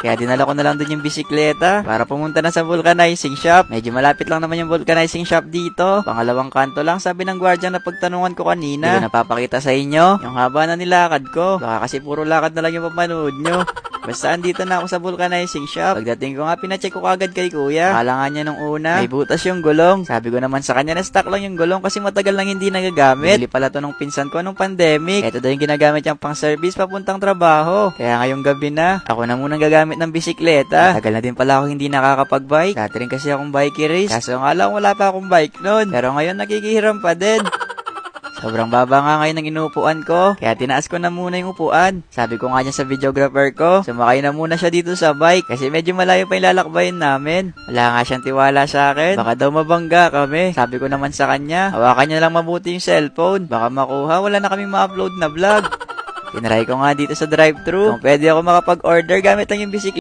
Kaya dinala ko na lang dun yung bisikleta para pumunta na sa vulcanizing shop. Medyo malapit lang naman yung vulcanizing shop dito. Pangalawang kanto lang, sabi ng gwardiya na pagtanungan ko kanina. Hindi ko napapakita sa inyo yung haba na nilakad ko. Baka kasi puro lakad na lang yung papanood nyo. Basta andito na ako sa vulcanizing shop. Pagdating ko nga, pinacheck ko agad kay kuya. Akala nga niya nung una, may butas yung gulong. Sabi ko naman sa kanya na stock lang yung gulong kasi matagal lang hindi nagagamit. Bili pala to nung pinsan ko nung pandemic. Ito daw yung ginagamit niyang pang service papuntang trabaho. Kaya ngayong gabi na, ako na munang gagamit ng bisikleta. Tagal na din pala ako hindi nakakapag-bike. Dati rin kasi akong bike race. Kaso nga lang wala pa akong bike nun. Pero ngayon nakikihiram pa din. Sobrang baba nga ngayon ng inuupuan ko, kaya tinaas ko na muna yung upuan. Sabi ko nga niya sa videographer ko, sumakay na muna siya dito sa bike kasi medyo malayo pa yung lalakbayin namin. Wala nga siyang tiwala sa akin, baka daw mabangga kami. Sabi ko naman sa kanya, hawakan niya lang mabuti yung cellphone, baka makuha, wala na kaming ma-upload na vlog. Tinry ko nga dito sa drive-thru, kung pwede ako makapag-order gamit lang yung bisikleta.